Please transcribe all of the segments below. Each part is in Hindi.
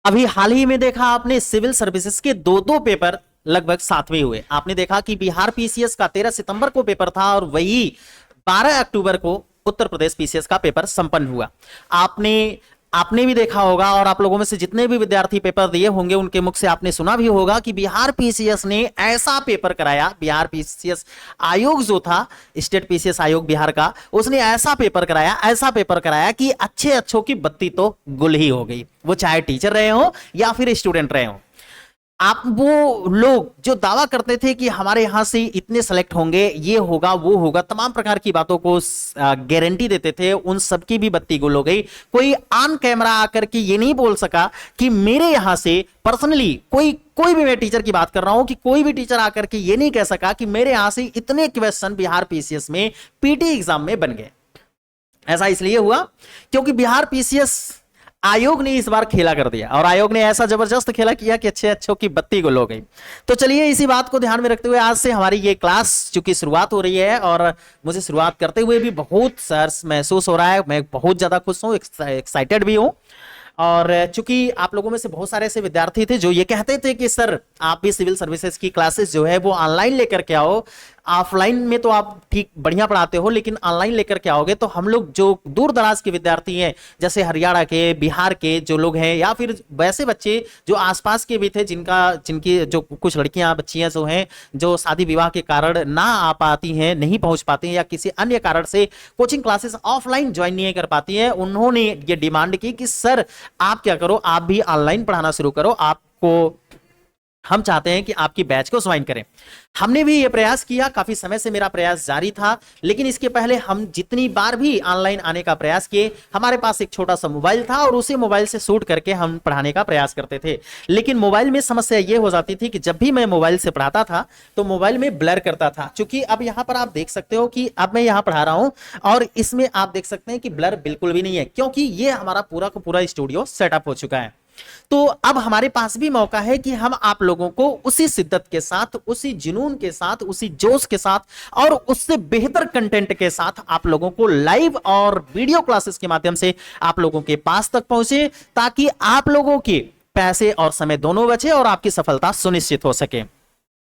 अभी हाल ही में देखा आपने सिविल सर्विसेज के दो दो पेपर लगभग साथ में हुए। आपने देखा कि बिहार पीसीएस का 13 सितंबर को पेपर था और वही 12 अक्टूबर को उत्तर प्रदेश पीसीएस का पेपर संपन्न हुआ। आपने आपने भी देखा होगा और आप लोगों में से जितने भी विद्यार्थी पेपर दिए होंगे उनके मुख से आपने सुना भी होगा कि बिहार पीसीएस ने ऐसा पेपर कराया। बिहार पीसीएस आयोग जो था, स्टेट पीसीएस आयोग बिहार का, उसने ऐसा पेपर कराया कि अच्छे अच्छों की बत्ती तो गुल ही हो गई। वो चाहे टीचर रहे हो या फिर स्टूडेंट रहे हो। आप वो लोग जो दावा करते थे कि हमारे यहां से इतने सेलेक्ट होंगे, ये होगा वो होगा, तमाम प्रकार की बातों को गारंटी देते थे, उन सबकी भी बत्ती गुल हो गई। कोई ऑन कैमरा आकर के ये नहीं बोल सका कि मेरे यहां से पर्सनली कोई भी, मैं टीचर की बात कर रहा हूं, कि कोई भी टीचर आकर के ये नहीं कह सका कि मेरे यहां से इतने क्वेश्चन बिहार पीसीएस में पीटी एग्जाम में बन गए। ऐसा इसलिए हुआ क्योंकि बिहार पीसीएस आयोग ने इस बार खेला कर दिया और आयोग ने ऐसा जबरदस्त खेला किया कि अच्छे अच्छों की बत्ती गुल हो गई। तो चलिए इसी बात को ध्यान में रखते हुए आज से हमारी ये क्लास चूंकि शुरुआत हो रही है और मुझे शुरुआत करते हुए भी बहुत सर्स महसूस हो रहा है। मैं बहुत ज्यादा खुश हूं, एक्साइटेड भी हूं। और चूंकि आप लोगों में से बहुत सारे ऐसे विद्यार्थी थे जो ये कहते थे कि सर आप भी सिविल सर्विसेज की क्लासेस जो है वो ऑनलाइन लेकर के आओ, ऑफलाइन में तो आप ठीक बढ़िया पढ़ाते हो लेकिन ऑनलाइन लेकर के आओगे तो हम लोग जो दूर दराज के विद्यार्थी हैं, जैसे हरियाणा के, बिहार के जो लोग हैं, या फिर वैसे बच्चे जो आसपास के भी थे जिनकी जो कुछ लड़कियां बच्चियां जो हैं जो शादी विवाह के कारण ना आ पाती हैं, नहीं पहुंच पाती हैं, या किसी अन्य कारण से कोचिंग क्लासेस ऑफलाइन ज्वाइन नहीं कर पाती हैं, उन्होंने ये डिमांड की कि सर आप क्या करो, आप भी ऑनलाइन पढ़ाना शुरू करो, आपको हम चाहते हैं कि आपकी बैच को ज्वाइन करें। हमने भी ये प्रयास किया, काफी समय से मेरा प्रयास जारी था, लेकिन इसके पहले हम जितनी बार भी ऑनलाइन आने का प्रयास किए, हमारे पास एक छोटा सा मोबाइल था और उसी मोबाइल से शूट करके हम पढ़ाने का प्रयास करते थे। लेकिन मोबाइल में समस्या ये हो जाती थी कि जब भी मैं मोबाइल से पढ़ाता था तो मोबाइल में ब्लर करता था। चूंकि अब यहां पर आप देख सकते हो कि अब मैं यहां पढ़ा रहा हूं और इसमें आप देख सकते हैं कि ब्लर बिल्कुल भी नहीं है, क्योंकि ये हमारा पूरा का पूरा स्टूडियो सेटअप हो चुका है। तो अब हमारे पास भी मौका है कि हम आप लोगों को उसी शिद्दत के साथ, उसी जुनून के साथ, उसी जोश के साथ और उससे बेहतर कंटेंट के साथ आप लोगों को लाइव और वीडियो क्लासेस के माध्यम से आप लोगों के पास तक पहुंचे, ताकि आप लोगों के पैसे और समय दोनों बचे और आपकी सफलता सुनिश्चित हो सके।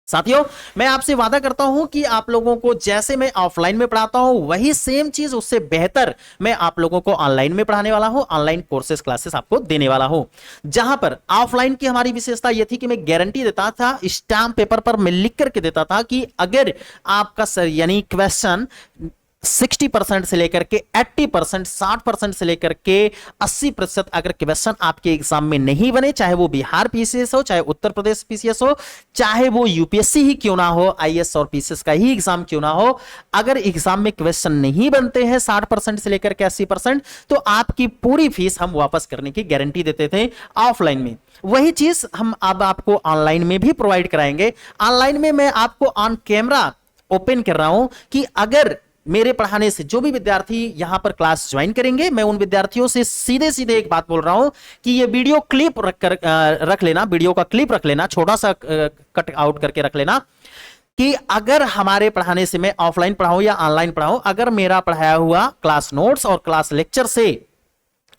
साथियों, मैं आपसे वादा करता हूं कि आप लोगों को जैसे मैं ऑफलाइन में पढ़ाता हूं वही सेम चीज, उससे बेहतर मैं आप लोगों को ऑनलाइन में पढ़ाने वाला हूं, ऑनलाइन कोर्सेज क्लासेस आपको देने वाला हूं। जहां पर ऑफलाइन की हमारी विशेषता यह थी कि मैं गारंटी देता था, स्टैम्प पेपर पर मैं लिख करके देता था कि अगर आपका सर यानी क्वेश्चन 60% से लेकर के 80%, 60% से लेकर के 80% अगर क्वेश्चन आपके एग्जाम में नहीं बने, चाहे वो बिहार पीसीएस हो, चाहे उत्तर प्रदेश पीसीएस हो, चाहे वो यूपीएससी ही क्यों ना हो, आईएएस और पीसीएस का ही एग्जाम क्यों ना हो, अगर एग्जाम में क्वेश्चन नहीं बनते हैं 60% से लेकर के 80%, तो आपकी पूरी फीस हम वापस करने की गारंटी देते थे ऑफलाइन में। वही चीज हम अब आपको ऑनलाइन में भी प्रोवाइड कराएंगे। ऑनलाइन में मैं आपको ऑन कैमरा ओपन कर रहा हूं कि अगर मेरे पढ़ाने से जो भी विद्यार्थी यहां पर क्लास ज्वाइन करेंगे, मैं उन विद्यार्थियों से सीधे सीधे एक बात बोल रहा हूं कि ये वीडियो क्लिप रख लेना, वीडियो का क्लिप रख लेना, छोटा सा कट आउट करके रख लेना कि अगर हमारे पढ़ाने से, मैं ऑफलाइन पढ़ाऊं या ऑनलाइन पढ़ाऊं, अगर मेरा पढ़ाया हुआ क्लास नोट्स और क्लास लेक्चर से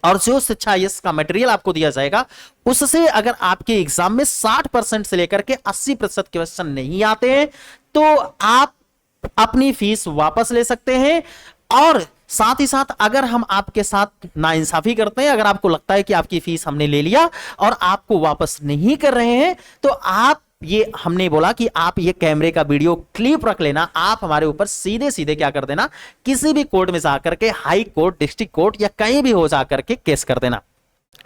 और जो शिक्षा यस का मटेरियल आपको दिया जाएगा उससे अगर आपके एग्जाम में 60% से लेकर के 80% क्वेश्चन नहीं आते हैं तो आप अपनी फीस वापस ले सकते हैं। और साथ ही साथ अगर हम आपके साथ नाइंसाफी करते हैं, अगर आपको लगता है कि आपकी फीस हमने ले लिया और आपको वापस नहीं कर रहे हैं, तो आप ये हमने बोला कि आप ये कैमरे का वीडियो क्लिप रख लेना, आप हमारे ऊपर सीधे सीधे क्या कर देना, किसी भी कोर्ट में जाकर के, हाई कोर्ट, डिस्ट्रिक्ट कोर्ट या कहीं भी हो जाकर के केस कर देना।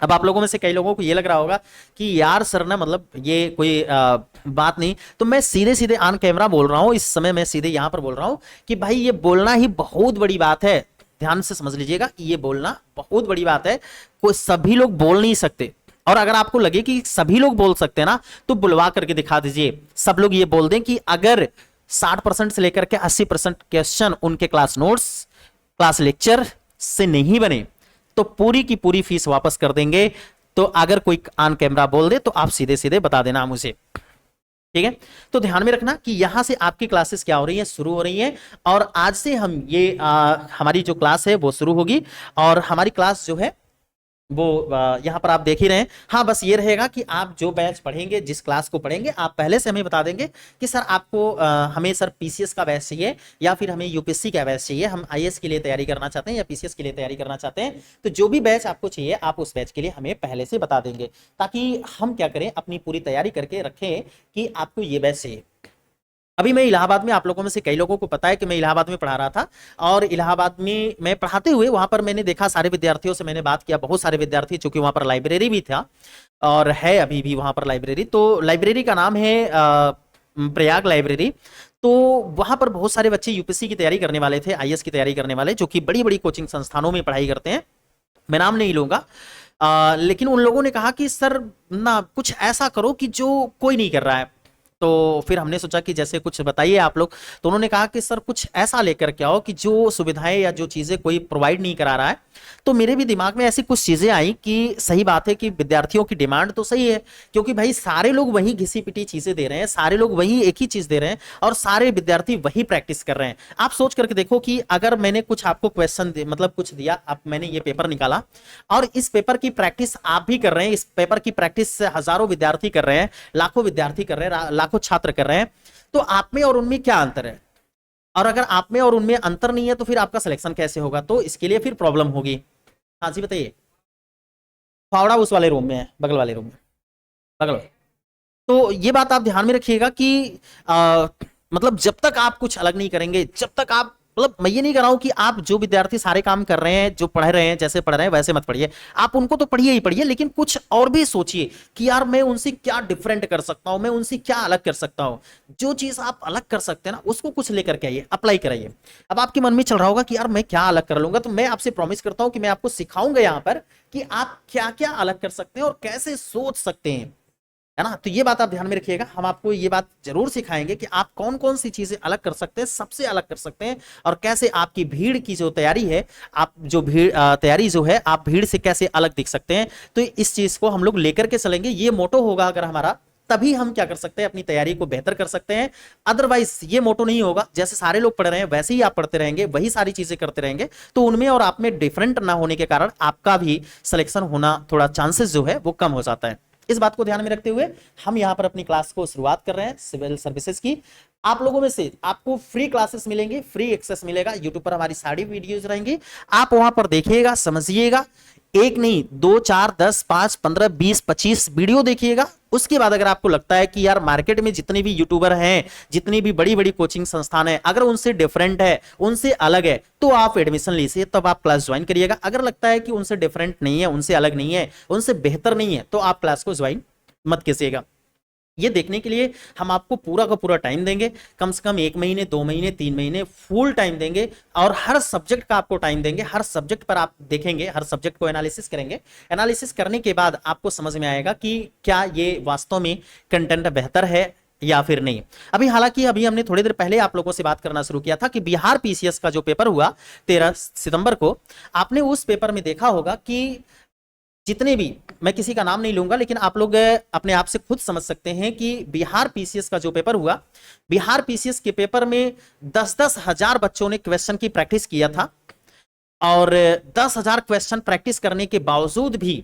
अब आप लोगों में से कई लोगों को ये लग रहा होगा कि यार सर ना, मतलब ये कोई बात नहीं, तो मैं सीधे सीधे ऑन कैमरा बोल रहा हूं, इस समय मैं सीधे यहां पर बोल रहा हूं कि भाई ये बोलना ही बहुत बड़ी बात है। ध्यान से समझ लीजिएगा, ये बोलना बहुत बड़ी बात है। कोई सभी लोग बोल नहीं सकते, और अगर आपको लगे कि सभी लोग बोल सकते हैं ना, तो बुलवा करके दिखा दीजिए, सब लोग ये बोल दें कि अगर 60% से लेकर के 80% क्वेश्चन उनके क्लास नोट्स, क्लास लेक्चर से नहीं बने तो पूरी की पूरी फीस वापस कर देंगे। तो अगर कोई ऑन कैमरा बोल दे तो आप सीधे सीधे बता देना मुझे, ठीक है। तो ध्यान में रखना कि यहां से आपकी क्लासेस क्या हो रही है, शुरू हो रही है, और आज से हम ये हमारी जो क्लास है वो शुरू होगी। और हमारी क्लास जो है वो यहाँ पर आप देख ही रहे हैं। हाँ, बस ये रहेगा कि आप जो बैच पढ़ेंगे, जिस क्लास को पढ़ेंगे, आप पहले से हमें बता देंगे कि सर आपको हमें सर पीसीएस का बैच चाहिए या फिर हमें यूपीएससी का बैच चाहिए, हम आईएएस के लिए तैयारी करना चाहते हैं या पीसीएस के लिए तैयारी करना चाहते हैं। तो जो भी बैच आपको चाहिए आप उस बैच के लिए हमें पहले से बता देंगे, ताकि हम क्या करें, अपनी पूरी तैयारी करके रखें कि आपको ये बैच चाहिए। अभी मैं इलाहाबाद में, आप लोगों में से कई लोगों को पता है कि मैं इलाहाबाद में पढ़ा रहा था, और इलाहाबाद में मैं पढ़ाते हुए वहां पर मैंने देखा, सारे विद्यार्थियों से मैंने बात किया, बहुत सारे विद्यार्थी, चूंकि वहां पर लाइब्रेरी भी था और है अभी भी वहां पर लाइब्रेरी। तो लाइब्रेरी का नाम है प्रयाग लाइब्रेरी। तो वहां पर बहुत सारे बच्चे यूपीएससी की तैयारी करने वाले थे, आईएएस की तैयारी करने वाले, जो कि बड़ी बड़ी कोचिंग संस्थानों में पढ़ाई करते हैं, मैं नाम नहीं लूंगा। लेकिन उन लोगों ने कहा कि सर ना कुछ ऐसा करो कि जो कोई नहीं कर रहा है। तो फिर हमने सोचा कि जैसे कुछ बताइए आप लोग। तो उन्होंने कहा कि सर कुछ ऐसा लेकर के आओ कि जो सुविधाएं या जो चीजें कोई प्रोवाइड नहीं करा रहा है। तो मेरे भी दिमाग में ऐसी कुछ चीजें आई कि सही बात है कि विद्यार्थियों की डिमांड तो सही है, क्योंकि भाई सारे लोग वही घिसी पिटी चीजें दे रहे हैं, सारे लोग वही एक ही चीज दे रहे हैं और सारे विद्यार्थी वही प्रैक्टिस कर रहे हैं। आप सोच करके देखो कि अगर मैंने कुछ आपको क्वेश्चन मतलब कुछ दिया, अब मैंने ये पेपर निकाला और इस पेपर की प्रैक्टिस आप भी कर रहे हैं, इस पेपर की प्रैक्टिस हजारों विद्यार्थी कर रहे हैं, लाखों विद्यार्थी कर रहे हैं, लाखों छात्र कर रहे हैं, तो आप में और उनमें क्या अंतर है? और अगर आप में और उनमें अंतर नहीं है तो फिर आपका सिलेक्शन कैसे होगा? तो इसके लिए फिर प्रॉब्लम होगी। हाँ जी बताइए। फावड़ा उस वाले रूम में है, बगल वाले रूम में, बगल वाले। तो ये बात आप ध्यान में रखिएगा कि आ, मतलब जब तक आप कुछ अलग नहीं करेंगे, जब तक आप, मतलब मैं ये नहीं कर रहा हूं कि आप जो विद्यार्थी सारे काम कर रहे हैं, जो पढ़ रहे हैं, जैसे पढ़ रहे हैं वैसे मत पढ़िए, आप उनको तो पढ़िए ही पढ़िए, लेकिन कुछ और भी सोचिए कि यार मैं उनसे क्या डिफरेंट कर सकता हूं, मैं उनसे क्या अलग कर सकता हूं। जो चीज आप अलग कर सकते हैं ना, उसको कुछ लेकर के आइए, अप्लाई कराइए। अब आपके मन में चल रहा होगा कि यार मैं क्या अलग कर लूंगा, तो मैं आपसे प्रॉमिस करता हूं कि मैं आपको सिखाऊंगा यहां पर कि आप क्या क्या अलग कर सकते हैं और कैसे सोच सकते हैं, है ना। तो ये बात आप ध्यान में रखिएगा, हम आपको ये बात जरूर सिखाएंगे कि आप कौन कौन सी चीजें अलग कर सकते हैं, सबसे अलग कर सकते हैं, और कैसे आपकी भीड़ की जो तैयारी है, आप जो भीड़ तैयारी जो है, आप भीड़ से कैसे अलग दिख सकते हैं। तो इस चीज को हम लोग लेकर के चलेंगे, ये मोटो होगा अगर हमारा, तभी हम क्या कर सकते हैं, अपनी तैयारी को बेहतर कर सकते हैं। अदरवाइज ये मोटो नहीं होगा, जैसे सारे लोग पढ़ रहे हैं वैसे ही आप पढ़ते रहेंगे, वही सारी चीजें करते रहेंगे, तो उनमें और आप में डिफरेंट ना होने के कारण आपका भी सिलेक्शन होना थोड़ा चांसेस जो है वो कम हो जाता है। इस बात को ध्यान में रखते हुए हम यहां पर अपनी क्लास को शुरुआत कर रहे हैं सिविल सर्विसेज की। आप लोगों में से आपको फ्री क्लासेस मिलेंगी, फ्री एक्सेस मिलेगा, यूट्यूब पर हमारी सारी वीडियोज रहेंगी, आप वहां पर देखिएगा, समझिएगा, एक नहीं, दो, चार, 10, 5, 15, 20, 25 वीडियो देखिएगा। उसके बाद अगर आपको लगता है कि यार मार्केट में जितने भी यूट्यूबर हैं, जितनी भी बड़ी बड़ी कोचिंग संस्थान है, अगर उनसे डिफरेंट है, उनसे अलग है, तो आप एडमिशन लीजिए, तब आप क्लास ज्वाइन करिएगा। अगर लगता है कि उनसे डिफरेंट नहीं है, उनसे अलग नहीं है, उनसे बेहतर नहीं है, तो आप क्लास को ज्वाइन मत कीजिएगा। ये देखने के लिए हम आपको पूरा का पूरा टाइम देंगे, कम से कम 1 महीने, 2 महीने, 3 महीने फुल टाइम देंगे, और हर सब्जेक्ट का आपको टाइम देंगे, हर सब्जेक्ट पर आप देखेंगे, हर सब्जेक्ट को एनालिसिस करेंगे। एनालिसिस करने के बाद आपको समझ में आएगा कि क्या ये वास्तव में कंटेंट बेहतर है या फिर नहीं। अभी हालांकि अभी हमने थोड़ी देर पहले आप लोगों से बात करना शुरू किया था कि बिहार पीसीएस का जो पेपर हुआ 13 सितंबर को, आपने उस पेपर में देखा होगा कि जितने भी, मैं किसी का नाम नहीं लूंगा, लेकिन आप लोग अपने आप से खुद समझ सकते हैं कि बिहार पीसीएस का जो पेपर हुआ, बिहार पीसीएस के पेपर में 10-10 हजार बच्चों ने क्वेश्चन की प्रैक्टिस किया था, और 10,000 क्वेश्चन प्रैक्टिस करने के बावजूद भी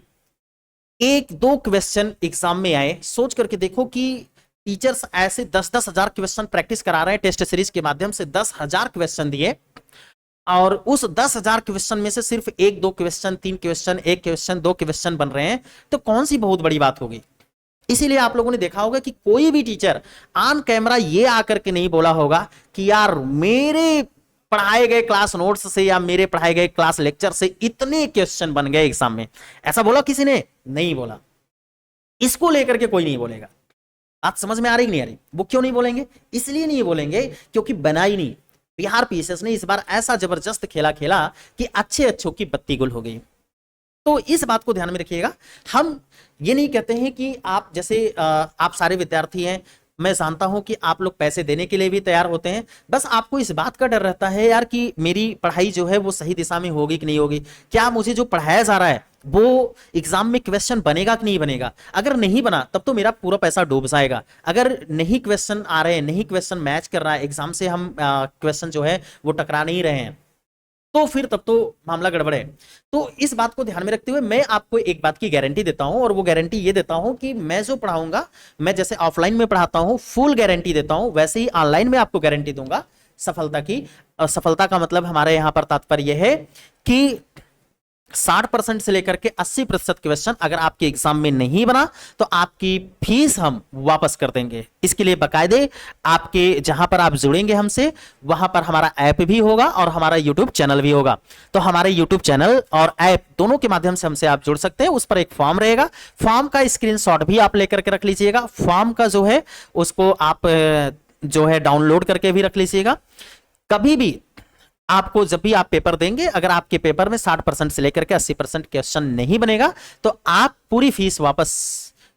एक दो क्वेश्चन एग्जाम में आए। सोच करके देखो कि टीचर्स ऐसे 10-10 हजार क्वेश्चन प्रैक्टिस करा रहे हैं, टेस्ट सीरीज के माध्यम से 10,000 क्वेश्चन दिए, और उस 10,000 क्वेश्चन में से सिर्फ एक दो क्वेश्चन, तीन क्वेश्चन, एक क्वेश्चन, दो क्वेश्चन बन रहे हैं, तो कौन सी बहुत बड़ी बात होगी। इसीलिए आप लोगों ने देखा होगा कि कोई भी टीचर ऑन कैमरा ये आकर के नहीं बोला होगा कि यार मेरे पढ़ाए गए क्लास नोट्स से या मेरे पढ़ाए गए क्लास लेक्चर से इतने क्वेश्चन बन गए एग्जाम में। ऐसा बोला किसी ने? नहीं बोला। इसको लेकर के कोई नहीं बोलेगा। बात समझ में आ रही नहीं आ रही? वो क्यों नहीं बोलेंगे? इसलिए नहीं बोलेंगे क्योंकि बना ही नहीं। बिहार पीसीएस ने इस बार ऐसा जबरदस्त खेला खेला कि अच्छे अच्छों की बत्ती गुल हो गई। तो इस बात को ध्यान में रखिएगा। हम ये नहीं कहते हैं कि आप जैसे आप सारे विद्यार्थी हैं, मैं जानता हूं कि आप लोग पैसे देने के लिए भी तैयार होते हैं, बस आपको इस बात का डर रहता है यार कि मेरी पढ़ाई जो है वो सही दिशा में होगी कि नहीं होगी, क्या मुझे जो पढ़ाया जा रहा है वो एग्जाम में क्वेश्चन बनेगा कि नहीं बनेगा। अगर नहीं बना तब तो मेरा पूरा पैसा डूब जाएगा। अगर नहीं क्वेश्चन आ रहे हैं, नहीं क्वेश्चन मैच कर रहा है एग्जाम से, हम क्वेश्चन जो है वो टकरा नहीं रहे हैं, तो फिर तब तो मामला गड़बड़ है। तो इस बात को ध्यान में रखते हुए मैं आपको एक बात की गारंटी देता हूं, और वो गारंटी ये देता हूं कि मैं जो पढ़ाऊंगा, मैं जैसे ऑफलाइन में पढ़ाता हूं फुल गारंटी देता हूं, वैसे ही ऑनलाइन में आपको गारंटी दूंगा सफलता की। और सफलता का मतलब हमारे यहां पर तात्पर्य है कि 60% से लेकर के 80% क्वेश्चन अगर आपके एग्जाम में नहीं बना तो आपकी फीस हम वापस कर देंगे। इसके लिए बकायदे आपके जहां पर आप जुड़ेंगे हमसे, वहां पर हमारा ऐप भी होगा और हमारा यूट्यूब चैनल भी होगा। तो हमारे यूट्यूब चैनल और ऐप दोनों के माध्यम से हमसे आप जुड़ सकते हैं। उस पर एक फॉर्म रहेगा, फॉर्म का स्क्रीनशॉट भी आप लेकर के रख लीजिएगा। फॉर्म का जो है उसको आप जो है डाउनलोड करके भी रख लीजिएगा। कभी भी आपको जब भी आप पेपर देंगे, अगर आपके पेपर में 60% से लेकर के 80% क्वेश्चन नहीं बनेगा तो आप पूरी फीस वापस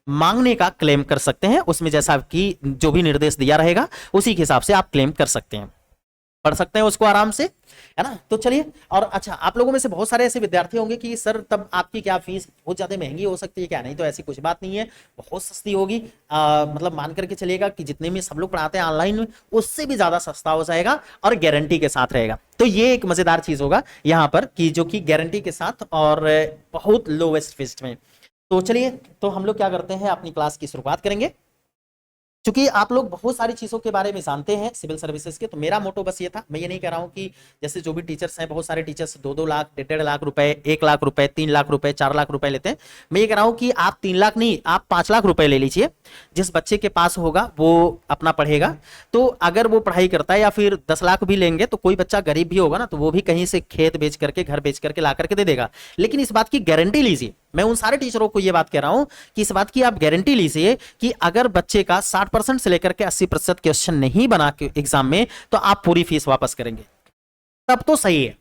मांगने का क्लेम कर सकते हैं। उसमें जैसा कि जो भी निर्देश दिया रहेगा उसी के हिसाब से आप क्लेम कर सकते हैं, पढ़ सकते हैं उसको आराम से, है ना। तो चलिए, और अच्छा, आप लोगों में से बहुत सारे ऐसे विद्यार्थी होंगे कि सर तब आपकी क्या फीस बहुत ज्यादा महंगी हो सकती है क्या? नहीं, तो ऐसी कुछ बात नहीं है, बहुत सस्ती होगी। मतलब मान करके चलिएगा कि जितने में सब लोग पढ़ाते हैं ऑनलाइन में उससे भी ज्यादा सस्ता हो जाएगा और गारंटी के साथ रहेगा। तो ये एक मजेदार चीज होगा यहाँ पर कि जो कि गारंटी के साथ और बहुत लोवेस्ट फीस में। तो चलिए, तो हम लोग क्या करते हैं, अपनी क्लास की शुरुआत करेंगे। क्योंकि आप लोग बहुत सारी चीजों के बारे में जानते हैं सिविल सर्विसेज के, तो मेरा मोटो बस ये था, मैं ये नहीं कह रहा हूं कि जैसे जो भी टीचर्स हैं, बहुत सारे टीचर्स 2-2 लाख, 1.5 लाख रुपए, 1 लाख रुपए, 3 लाख रुपए, 4 लाख रुपए लेते हैं। मैं ये कह रहा हूं कि आप 3 लाख नहीं, आप 5 लाख रुपए ले लीजिए। जिस बच्चे के पास होगा वो अपना पढ़ेगा। तो अगर वो पढ़ाई करता है, या फिर 10 लाख भी लेंगे तो कोई बच्चा गरीब भी होगा ना, तो वो भी कहीं से खेत बेच करके, घर बेच करके ला करके दे देगा। लेकिन इस बात की गारंटी लीजिए, मैं उन सारे टीचरों को यह बात कह रहा हूं कि इस बात की आप गारंटी लीजिए कि अगर बच्चे का 60% से लेकर के 80% क्वेश्चन नहीं बना के एग्जाम में तो आप पूरी फीस वापस करेंगे, तब तो सही है।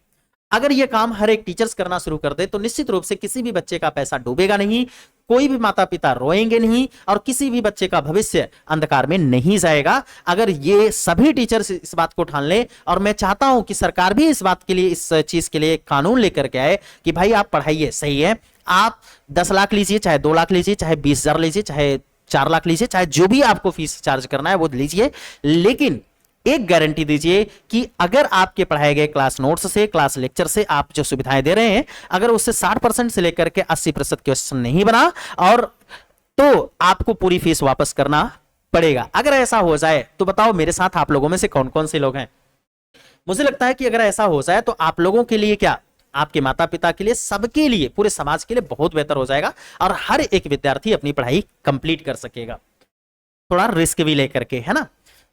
अगर यह काम हर एक टीचर्स करना शुरू कर दे तो निश्चित रूप से किसी भी बच्चे का पैसा डूबेगा नहीं, कोई भी माता पिता रोएंगे नहीं, और किसी भी बच्चे का भविष्य अंधकार में नहीं जाएगा। अगर ये सभी टीचर्स इस बात को ठान लें, और मैं चाहता हूं कि सरकार भी इस बात के लिए, इस चीज के लिए कानून लेकर के आए कि भाई आप पढ़ाइए, सही है, आप 10 लाख लीजिए, चाहे 2 लाख लीजिए, चाहे 20,000 लीजिए, चाहे 4 लाख लीजिए, चाहे जो भी आपको फीस चार्ज करना है वो लीजिए, लेकिन एक गारंटी दीजिए कि अगर आपके पढ़ाए गए क्लास नोट्स से, क्लास लेक्चर से आप जो सुविधाएं दे रहे हैं, अगर उससे 60% से लेकर के 80% क्वेश्चन नहीं बना, और तो आपको पूरी फीस वापस करना पड़ेगा। अगर ऐसा हो जाए तो बताओ मेरे साथ आप लोगों में से कौन कौन से लोग हैं? मुझे लगता है कि अगर ऐसा हो जाए तो आप लोगों के लिए क्या, आपके माता पिता के लिए, सबके लिए, पूरे समाज के लिए बहुत बेहतर हो जाएगा, और हर एक विद्यार्थी अपनी पढ़ाई कंप्लीट कर सकेगा, थोड़ा रिस्क भी लेकर के, है ना।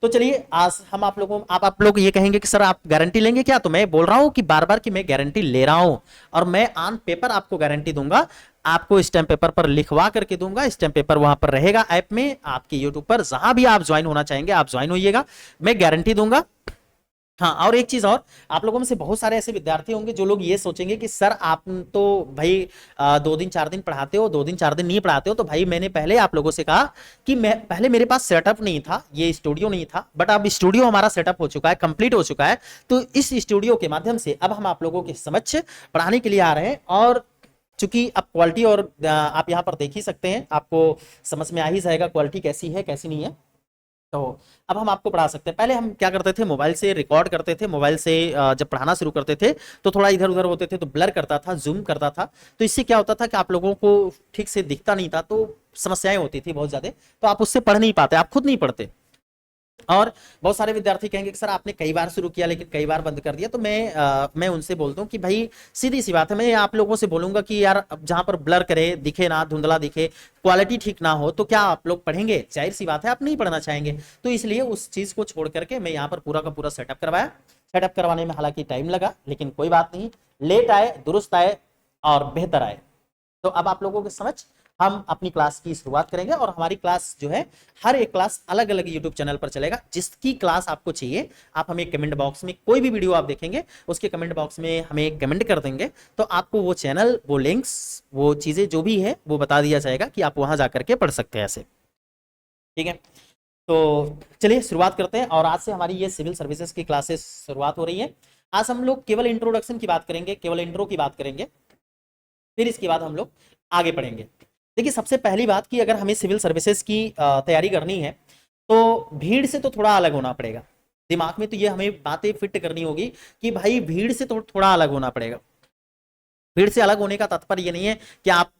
तो चलिए, आज हम आप लोग ये कहेंगे कि सर आप गारंटी लेंगे क्या? तो मैं बोल रहा हूं कि बार बार कि मैं गारंटी ले रहा हूं, और मैं ऑन पेपर आपको गारंटी दूंगा। आपको स्टैम्प पेपर पर लिखवा करके दूंगा, स्टैम्प पेपर वहां पर रहेगा ऐप में, आपके यूट्यूब पर, जहां भी आप ज्वाइन होना चाहेंगे आप ज्वाइन होइएगा, मैं गारंटी दूंगा। हाँ, और एक चीज और, आप लोगों में से बहुत सारे ऐसे विद्यार्थी होंगे जो लोग ये सोचेंगे कि सर आप तो भाई 2 दिन 4 दिन पढ़ाते हो, 2 दिन 4 दिन नहीं पढ़ाते हो। तो भाई मैंने पहले आप लोगों से कहा कि मैं पहले मेरे पास सेटअप नहीं था, ये स्टूडियो नहीं था, बट अब स्टूडियो हमारा सेटअप हो चुका है, कंप्लीट हो चुका है। तो इस स्टूडियो के माध्यम से अब हम आप लोगों के समक्ष पढ़ाने के लिए आ रहे हैं, और चूंकि अब क्वालिटी, और आप यहाँ पर देख ही सकते हैं, आपको समझ में आ ही जाएगा क्वालिटी कैसी है कैसी नहीं है। तो अब हम आपको पढ़ा सकते हैं। पहले हम क्या करते थे, मोबाइल से रिकॉर्ड करते थे, मोबाइल से जब पढ़ाना शुरू करते थे तो थोड़ा इधर उधर होते थे, तो ब्लर करता था, जूम करता था, तो इससे क्या होता था कि आप लोगों को ठीक से दिखता नहीं था, तो समस्याएं होती थी बहुत ज्यादा, तो आप उससे पढ़ नहीं पाते, आप खुद नहीं पढ़ते। और बहुत सारे विद्यार्थी कहेंगे कि सर आपने कई बार शुरू किया लेकिन कई बार बंद कर दिया। तो मैं उनसे बोलता हूँ कि भाई सीधी सी बात है, मैं आप लोगों से बोलूंगा कि यार जहां पर ब्लर करे, दिखे ना, धुंधला दिखे, क्वालिटी ठीक ना हो, तो क्या आप लोग पढ़ेंगे? जाहिर सी बात है आप नहीं पढ़ना चाहेंगे। तो इसलिए उस चीज को छोड़ करके मैं यहाँ पर पूरा का पूरा सेटअप करवाया। सेटअप करवाने में हालांकि टाइम लगा, लेकिन कोई बात नहीं, लेट आए दुरुस्त आए और बेहतर आए। तो अब आप लोगों के समझ हम अपनी क्लास की शुरुआत करेंगे, और हमारी क्लास जो है, हर एक क्लास अलग अलग यूट्यूब चैनल पर चलेगा। जिसकी क्लास आपको चाहिए आप हमें कमेंट बॉक्स में, कोई भी वीडियो आप देखेंगे उसके कमेंट बॉक्स में हमें कमेंट कर देंगे, तो आपको वो चैनल, वो लिंक्स, वो चीजें जो भी है वो बता दिया जाएगा कि आप वहां जाकर के पढ़ सकते हैं ऐसे, ठीक है। तो चलिए शुरुआत करते हैं, और आज से हमारी ये सिविल सर्विसेज की क्लासेस शुरुआत हो रही है। आज हम लोग केवल इंट्रोडक्शन की बात करेंगे, केवल इंट्रो की बात करेंगे, फिर इसके बाद हम लोग आगे पढ़ेंगे। देखिए, सबसे पहली बात कि अगर हमें सिविल सर्विसेज की तैयारी करनी है तो भीड़ से तो थोड़ा अलग होना पड़ेगा। दिमाग में तो ये हमें बातें फिट करनी होगी कि भाई भीड़ से तो थोड़ा अलग होना पड़ेगा। भीड़ से अलग होने का तात्पर्य ये नहीं है कि आप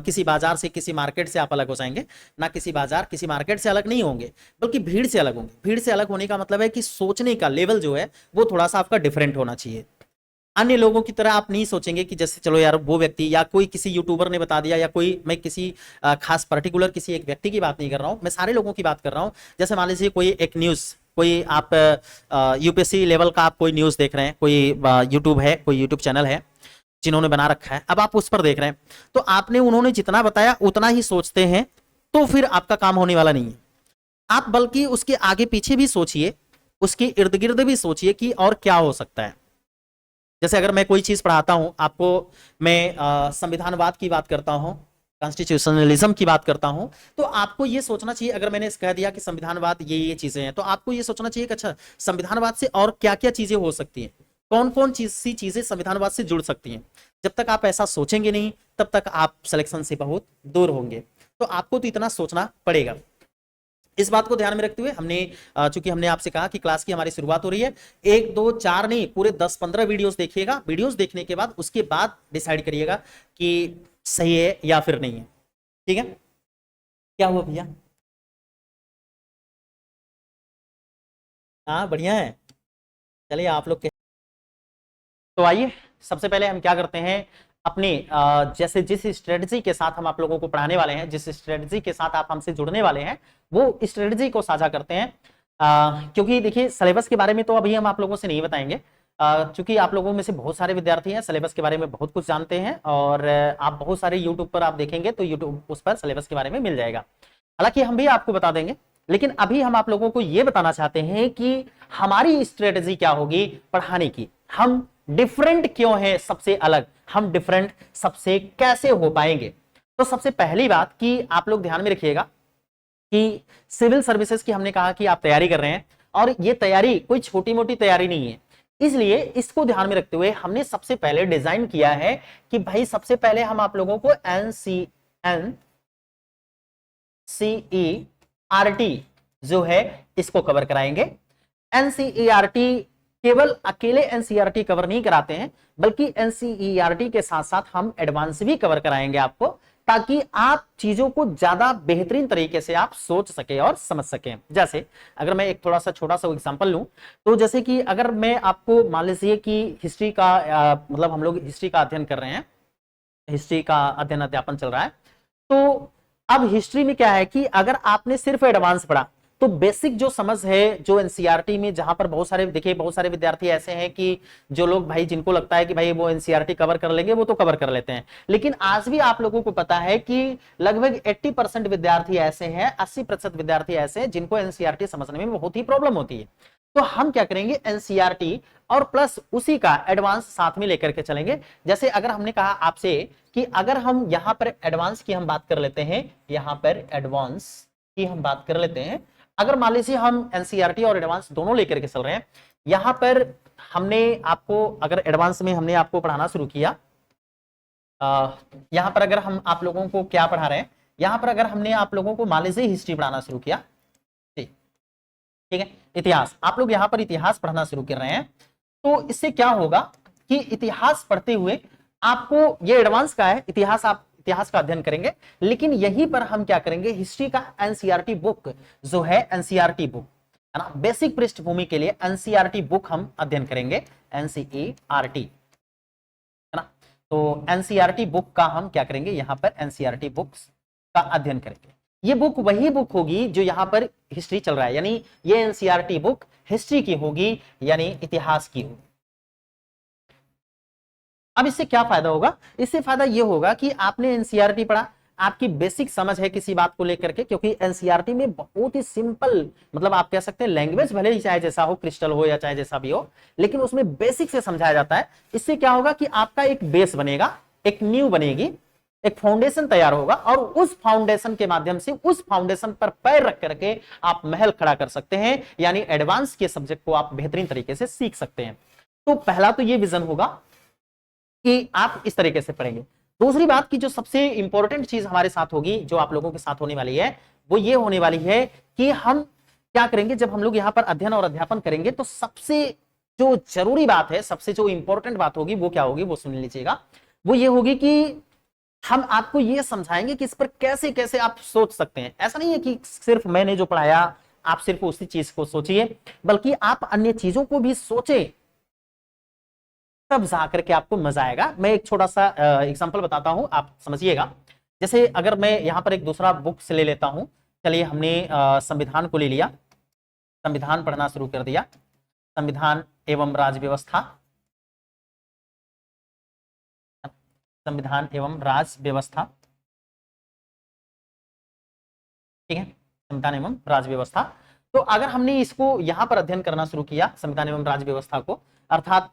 किसी बाजार से, किसी मार्केट से आप अलग हो जाएंगे, ना किसी बाजार किसी मार्केट से अलग नहीं होंगे, बल्कि भीड़ से अलग होंगे। भीड़ से अलग होने का मतलब है कि सोचने का लेवल जो है वो थोड़ा सा आपका डिफरेंट होना चाहिए। अन्य लोगों की तरह आप नहीं सोचेंगे कि जैसे चलो यार वो व्यक्ति या कोई किसी यूट्यूबर ने बता दिया, या कोई, मैं किसी खास पर्टिकुलर किसी एक व्यक्ति की बात नहीं कर रहा हूं, मैं सारे लोगों की बात कर रहा हूं। जैसे मान लीजिए कोई एक न्यूज, कोई आप यूपीएससी लेवल का आप कोई न्यूज देख रहे हैं, कोई यूट्यूब है, कोई यूट्यूब चैनल है जिन्होंने बना रखा है, अब आप उस पर देख रहे हैं, तो आपने उन्होंने जितना बताया उतना ही सोचते हैं, तो फिर आपका काम होने वाला नहीं है। आप बल्कि उसके आगे पीछे भी सोचिए, उसके इर्द गिर्द भी सोचिए कि और क्या हो सकता है। जैसे अगर मैं कोई चीज पढ़ाता हूं आपको, मैं संविधानवाद की बात करता हूं, कॉन्स्टिट्यूशनलिज्म की बात करता हूं, तो आपको यह सोचना चाहिए, अगर मैंने कह दिया कि संविधानवाद ये चीजें हैं, तो आपको यह सोचना चाहिए कि अच्छा संविधानवाद से और क्या क्या चीजें हो सकती हैं, कौन कौन सी चीजें संविधानवाद से जुड़ सकती हैं। जब तक आप ऐसा सोचेंगे नहीं, तब तक आप सिलेक्शन से बहुत दूर होंगे। तो आपको तो इतना सोचना पड़ेगा। इस बात को ध्यान में रखते हुए हमने, चूंकि हमने आपसे कहा कि क्लास की हमारी शुरुआत हो रही है, 1 2 4 नहीं, पूरे 10-15 वीडियोस देखिएगा। वीडियोस देखने के बाद उसके बाद डिसाइड करिएगा कि सही है या फिर नहीं है। ठीक है, क्या हुआ भैया? हाँ बढ़िया है, चलिए आप लोग के। तो आइए सबसे पहले हम क्या करते हैं, अपने जैसे जिस स्ट्रेटजी के साथ हम आप लोगों को पढ़ाने वाले हैं, जिस स्ट्रेटजी के साथ आप हमसे जुड़ने वाले हैं, वो स्ट्रेटजी को साझा करते हैं। क्योंकि देखिए सिलेबस के बारे में तो अभी हम आप लोगों से नहीं बताएंगे, क्योंकि आप लोगों में से बहुत सारे विद्यार्थी हैं सिलेबस के बारे में बहुत कुछ जानते हैं, और आप बहुत सारे यूट्यूब पर आप देखेंगे तो यूट्यूब उस पर सिलेबस के बारे में मिल जाएगा। हालांकि हम भी आपको बता देंगे, लेकिन अभी हम आप लोगों को यह बताना चाहते हैं कि हमारी स्ट्रेटजी क्या होगी पढ़ाने की, हम डिफरेंट क्यों है, सबसे अलग, हम डिफरेंट सबसे कैसे हो पाएंगे। तो सबसे पहली बात कि आप लोग ध्यान में रखिएगा कि सिविल सर्विसेज की हमने कहा कि आप तैयारी कर रहे हैं, और ये तैयारी कोई छोटी मोटी तैयारी नहीं है, इसलिए इसको ध्यान में रखते हुए हमने सबसे पहले डिजाइन किया है कि भाई सबसे पहले हम आप लोगों को एनसीईआरटी जो है इसको कवर कराएंगे। एनसीईआरटी केवल अकेले एनसीईआरटी कवर नहीं कराते हैं, बल्कि एनसीईआरटी के साथ साथ हम एडवांस भी कवर कराएंगे आपको, ताकि आप चीजों को ज्यादा बेहतरीन तरीके से आप सोच सके और समझ सकें। जैसे अगर मैं एक थोड़ा सा छोटा सा एग्जांपल लूं, तो जैसे कि अगर मैं आपको मान लीजिए कि हिस्ट्री का मतलब हम लोग हिस्ट्री का अध्ययन कर रहे हैं, हिस्ट्री का अध्ययन अध्यापन चल रहा है, तो अब हिस्ट्री में क्या है कि अगर आपने सिर्फ एडवांस पढ़ा, तो बेसिक जो समझ है, जो एनसीईआरटी में, जहां पर बहुत सारे देखिए बहुत सारे विद्यार्थी ऐसे हैं कि जो लोग भाई जिनको लगता है कि भाई वो एनसीईआरटी कवर कर लेंगे, वो तो कवर कर लेते हैं, लेकिन आज भी आप लोगों को पता है कि लगभग 80% विद्यार्थी ऐसे हैं, 80% विद्यार्थी ऐसे हैं जिनको एनसीईआरटी समझने में बहुत ही प्रॉब्लम होती है। तो हम क्या करेंगे, एनसीईआरटी और प्लस उसी का एडवांस साथ में लेकर के चलेंगे। जैसे अगर हमने कहा आपसे कि अगर हम यहां पर एडवांस की हम बात कर लेते हैं, यहां पर एडवांस की हम बात कर लेते हैं, अगर मान लीजिए हम एनसीईआरटी और एडवांस दोनों लेकर के चल रहे हैं, यहां पर हमने आपको, अगर एडवांस में हमने आपको पढ़ाना शुरू किया, यहां पर अगर हम आप लोगों को क्या पढ़ा रहे हैं, यहां पर अगर हमने आप लोगों को मान लीजिए हिस्ट्री पढ़ाना शुरू किया, ठीक है, इतिहास, आप लोग यहां पर इतिहास पढ़ना शुरू कर रहे हैं, तो इससे क्या होगा कि इतिहास पढ़ते हुए आपको, ये एडवांस का है इतिहास, आप इतिहास का अध्ययन करेंगे, लेकिन यहीं पर हम क्या करेंगे, हिस्ट्री का एनसीईआरटी बुक जो है, एनसीईआरटी बुक है ना, बेसिक पृष्ठभूमि के लिए एनसीईआरटी बुक हम अध्ययन करेंगे, एनसीईआरटी है ना। तो एनसीईआरटी बुक का हम क्या करेंगे, यहां पर एनसीईआरटी बुक्स का अध्ययन करेंगे। ये बुक वही बुक होगी जो यहां पर हिस्ट्री चल रहा है, यानी ये एनसीईआरटी बुक हिस्ट्री की होगी, यानी इतिहास की होगी। अब इससे क्या फायदा होगा, इससे फायदा यह होगा कि आपने एनसीईआरटी पढ़ा, आपकी बेसिक समझ है किसी बात को लेकर के, क्योंकि एनसीईआरटी में बहुत ही सिंपल, मतलब आप कह सकते हैं लैंग्वेज भले ही चाहे जैसा हो, क्रिस्टल हो या चाहे जैसा भी हो, लेकिन उसमें बेसिक से समझाया जाता है। इससे क्या होगा कि आपका एक बेस बनेगा, एक नींव बनेगी, एक फाउंडेशन तैयार होगा, और उस फाउंडेशन के माध्यम से, उस फाउंडेशन पर पैर रख करके आप महल खड़ा कर सकते हैं, यानी एडवांस के सब्जेक्ट को आप बेहतरीन तरीके से सीख सकते हैं। तो पहला तो ये विजन होगा कि आप इस तरीके से पढ़ेंगे। दूसरी बात की जो सबसे इंपॉर्टेंट चीज हमारे साथ होगी, जो आप लोगों के साथ होने वाली है, वो ये होने वाली है कि हम क्या करेंगे, जब हम लोग यहाँ पर अध्ययन और अध्यापन करेंगे तो सबसे जो जरूरी बात है, सबसे जो इंपॉर्टेंट बात होगी वो क्या होगी, वो सुन लीजिएगा। वो ये होगी कि हम आपको ये समझाएंगे कि इस पर कैसे कैसे आप सोच सकते हैं। ऐसा नहीं है कि सिर्फ मैंने जो पढ़ाया आप सिर्फ उसी चीज को सोचिए, बल्कि आप अन्य चीजों को भी सोचें, तब जाकर के आपको मजा आएगा। मैं एक छोटा सा एग्जांपल बताता हूं, आप समझिएगा। जैसे अगर मैं यहां पर एक दूसरा बुक से ले लेता हूं, चलिए हमने संविधान को ले लिया, संविधान पढ़ना शुरू कर दिया, संविधान एवं राज्य व्यवस्था, संविधान एवं राज्य व्यवस्था, ठीक है, संविधान एवं राज्य व्यवस्था। तो अगर हमने इसको यहां पर अध्ययन करना शुरू किया, संविधान एवं राज्य व्यवस्था को, अर्थात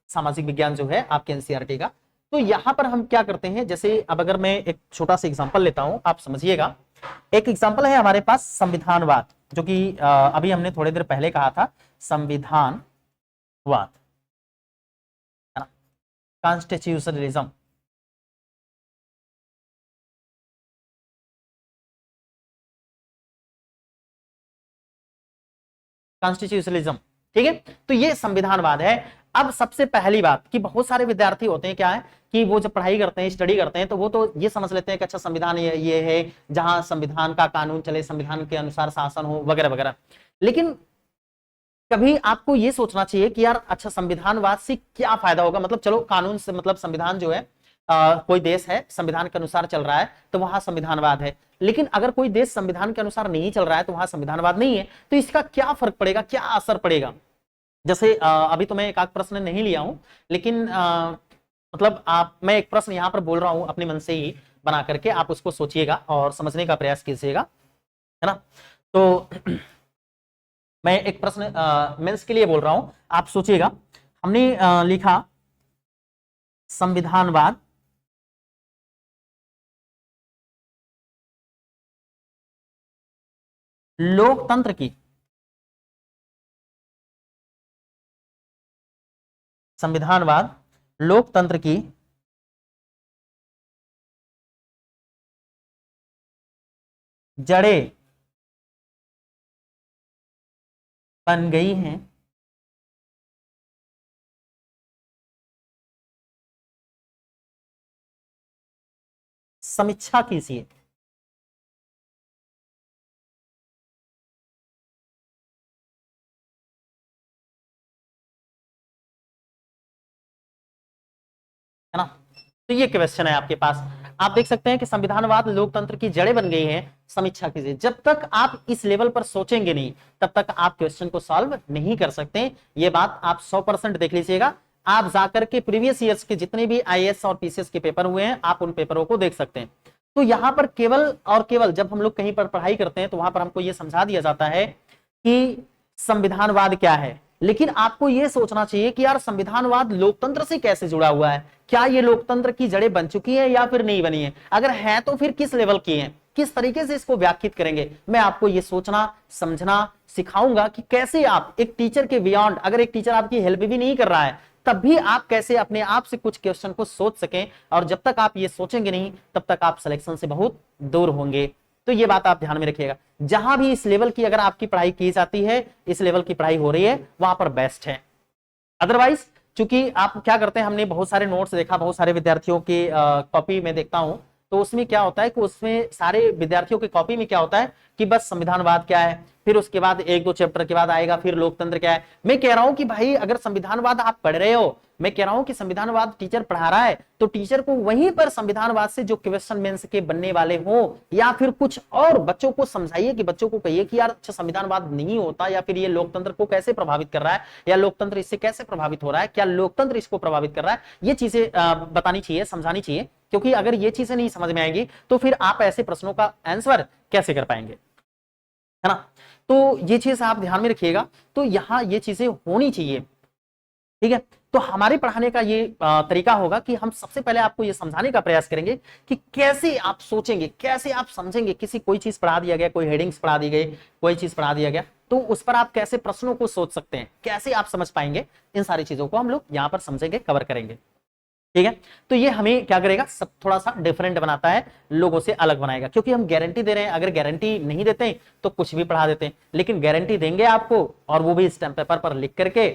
सामाजिक विज्ञान जो है आपके एनसीईआरटी का, तो यहां पर हम क्या करते हैं, जैसे अब अगर मैं एक छोटा सा एग्जांपल लेता हूं, आप समझिएगा। एक एग्जांपल है हमारे पास संविधानवाद, जो कि अभी हमने थोड़ी देर पहले कहा था, संविधानवाद, कॉन्स्टिट्यूशनलिज्म। कॉन्स्टिट्यूशनलिज्म, ठीक है, तो ये संविधानवाद है। अब सबसे पहली बात कि बहुत सारे विद्यार्थी होते हैं, क्या है कि वो जब पढ़ाई करते हैं, स्टडी करते हैं, तो वो तो ये समझ लेते हैं कि अच्छा संविधान ये है जहां संविधान का कानून चले, संविधान के अनुसार शासन हो, वगैरह वगैरह। लेकिन कभी आपको ये सोचना चाहिए कि यार अच्छा संविधानवाद से क्या फायदा होगा। मतलब चलो कानून से मतलब संविधान जो है, कोई देश है संविधान के अनुसार चल रहा है तो वहां संविधानवाद है, लेकिन अगर कोई देश संविधान के अनुसार नहीं चल रहा है तो वहां संविधानवाद नहीं है, तो इसका क्या फर्क पड़ेगा, क्या असर पड़ेगा। जैसे अभी तो मैं एक आध प्रश्न नहीं लिया हूं, लेकिन मतलब मैं एक प्रश्न यहां पर बोल रहा हूं अपने मन से ही बना करके, आप उसको सोचिएगा और समझने का प्रयास कीजिएगा, है ना। तो मैं एक प्रश्न मेंस के लिए बोल रहा हूं, आप सोचिएगा। हमने लिखा संविधानवाद लोकतंत्र की, संविधानवाद लोकतंत्र की जड़ें बन गई हैं, समीक्षा कीजिए। है ना, तो ये क्वेश्चन है आपके पास। आप देख सकते हैं कि संविधानवाद लोकतंत्र की जड़ें बन गई हैं, समीक्षा कीजिए। जब तक आप इस लेवल पर सोचेंगे नहीं, तब तक आप क्वेश्चन को सॉल्व नहीं कर सकते। ये बात आप 100% देख लीजिएगा। आप जाकर के प्रीवियस ईयर्स के जितने भी आईएएस और पीसीएस के पेपर हुए हैं, आप उन पेपरों को देख सकते हैं। तो यहां पर केवल और केवल जब हम लोग कहीं पर पढ़ाई करते हैं तो वहां पर हमको यह समझा दिया जाता है कि संविधानवाद क्या है, लेकिन आपको यह सोचना चाहिए कि यार संविधानवाद लोकतंत्र से कैसे जुड़ा हुआ है, क्या ये लोकतंत्र की जड़ें बन चुकी है या फिर नहीं बनी है, अगर है तो फिर किस लेवल की है, किस तरीके से इसको व्याख्यात करेंगे। मैं आपको ये सोचना समझना सिखाऊंगा कि कैसे आप एक टीचर के बियॉन्ड, अगर एक टीचर आपकी हेल्प भी नहीं कर रहा है तब भी आप कैसे अपने आप से कुछ क्वेश्चन को सोच सकें, और जब तक आप ये सोचेंगे नहीं तब तक आप सिलेक्शन से बहुत दूर होंगे। तो ये बात आप ध्यान में रखिएगा। जहां भी इस लेवल की अगर आपकी पढ़ाई की जाती है, इस लेवल की पढ़ाई हो रही है, वहां पर बेस्ट है। अदरवाइज चूंकि आप क्या करते हैं, हमने बहुत सारे नोट्स देखा, बहुत सारे विद्यार्थियों की कॉपी में देखता हूं, तो उसमें क्या होता है कि उसमें सारे विद्यार्थियों की कॉपी में क्या होता है कि बस संविधानवाद क्या है, फिर उसके बाद एक दो चैप्टर के बाद आएगा फिर लोकतंत्र क्या है। मैं कह रहा हूं कि भाई अगर संविधानवाद आप पढ़ रहे हो, मैं कह रहा हूं कि संविधानवाद टीचर पढ़ा रहा है, तो टीचर को वहीं पर संविधानवाद से जो क्वेश्चन मेंस के बनने वाले हो या फिर कुछ और बच्चों को समझाइए, कि बच्चों को कहिए कि यार अच्छा संविधानवाद नहीं होता, या फिर ये लोकतंत्र को कैसे प्रभावित कर रहा है, या लोकतंत्र इससे कैसे प्रभावित हो रहा है, क्या लोकतंत्र इसको प्रभावित कर रहा है। ये चीजें बतानी चाहिए, समझानी चाहिए, क्योंकि अगर ये चीजें नहीं समझ में आएंगी तो फिर आप ऐसे प्रश्नों का आंसर कैसे कर पाएंगे, है ना। तो ये चीज आप ध्यान में रखिएगा। तो यहां ये चीजें होनी चाहिए, ठीक है। तो हमारे पढ़ाने का ये तरीका होगा कि हम सबसे पहले आपको ये समझाने का प्रयास करेंगे कि कैसे आप सोचेंगे, कैसे आप समझेंगे। किसी कोई चीज पढ़ा दिया गया, कोई हेडिंग्स पढ़ा दी गई, कोई चीज पढ़ा दिया गया, तो उस पर आप कैसे प्रश्नों को सोच सकते हैं, कैसे आप समझ पाएंगे, इन सारी चीजों को हम लोग यहाँ पर समझेंगे, कवर करेंगे। ठीक है। तो ये हमें क्या करेगा, सब थोड़ा सा डिफरेंट बनाता है, लोगों से अलग बनाएगा, क्योंकि हम गारंटी दे रहे हैं। अगर गारंटी नहीं देते हैं तो कुछ भी पढ़ा देते हैं, लेकिन गारंटी देंगे आपको और वो भी स्टैम्प पेपर पर लिख करके,